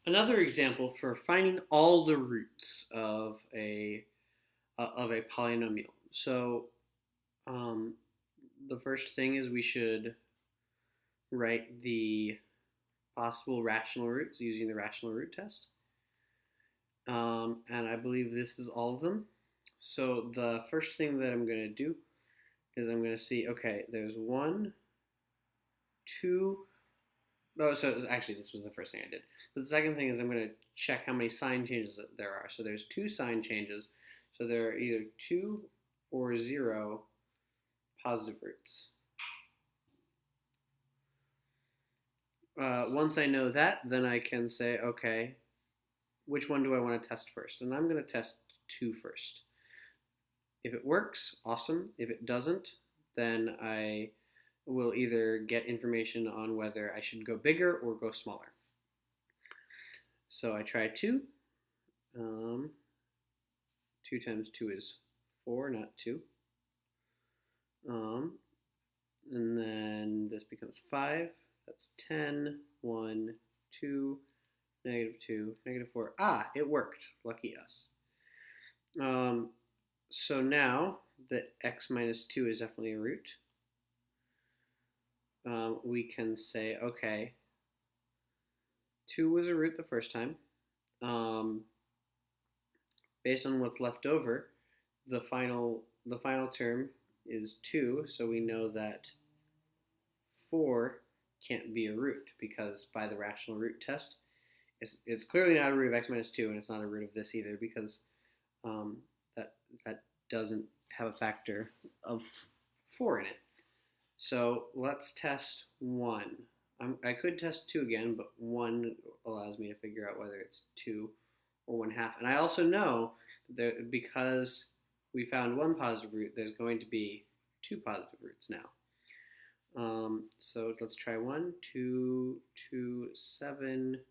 Another example for finding all the roots of a polynomial. So um, the first thing is we should write the possible rational roots using the rational root test. And I believe this is all of them. So the first thing that I'm going to do is I'm going to see, okay, there's one, two, oh, so actually this was the first thing I did. But the second thing is I'm going to check how many sign changes there are. So there's two sign changes. So there are either 2 or 0 positive roots. Once I know that, then I can say, okay, which one do I want to test first? And I'm going to test 2 first. If it works, awesome. If it doesn't, then I will either get information on whether I should go bigger or go smaller. So I try 2. 2 times 2 is 4, not 2. And then this becomes 5. That's 10, 1, 2, -2, -4. Ah, it worked. Lucky us. So now that x minus 2 is definitely a root, we can say, okay, 2 was a root the first time. Based on what's left over, the final term is 2, so we know that 4 can't be a root because by the rational root test, it's clearly not a root of x minus 2, and it's not a root of this either because that doesn't have a factor of 4 in it. So let's test 1. I could test 2 again, but 1 allows me to figure out whether it's 2 or 1/2. And I also know that because we found 1 positive root, there's going to be 2 positive roots now. So let's try 1, 2, 2, 7,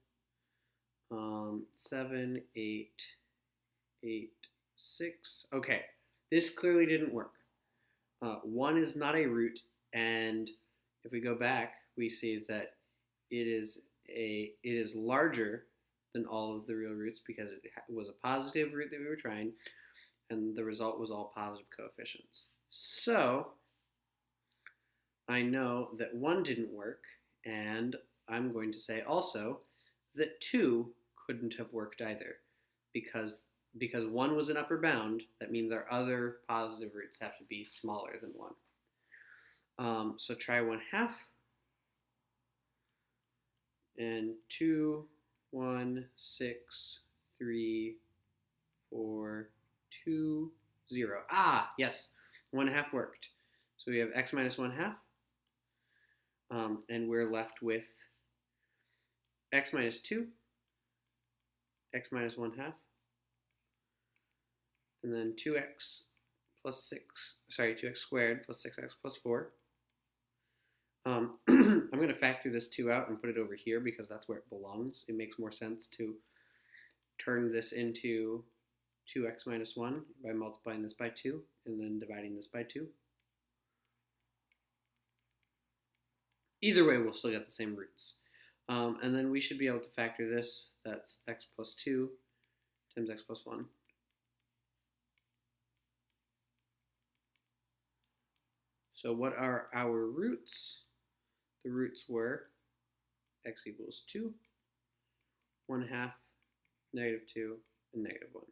7, 8, 8, 6. Okay, this clearly didn't work. 1 is not a root, and if we go back, we see that it is larger than all of the real roots because it was a positive root that we were trying, and the result was all positive coefficients. So I know that 1 didn't work, and I'm going to say also that 2 couldn't have worked either because 1 was an upper bound. That means our other positive roots have to be smaller than 1. So try 1/2, and 2, 1, 6, 3, 4, 2, 0. Ah, yes, 1/2 worked. So we have x minus 1/2, and we're left with x minus 2, x minus 1/2, and then 2x plus 6, sorry, 2x squared plus 6x plus 4. I'm going to factor this 2 out and put it over here because that's where it belongs. It makes more sense to turn this into 2x minus 1 by multiplying this by 2 and then dividing this by 2. Either way, we'll still get the same roots. And then we should be able to factor this. That's x plus 2 times x plus 1. So what are our roots? The roots were x equals 2, 1/2, -2, and -1.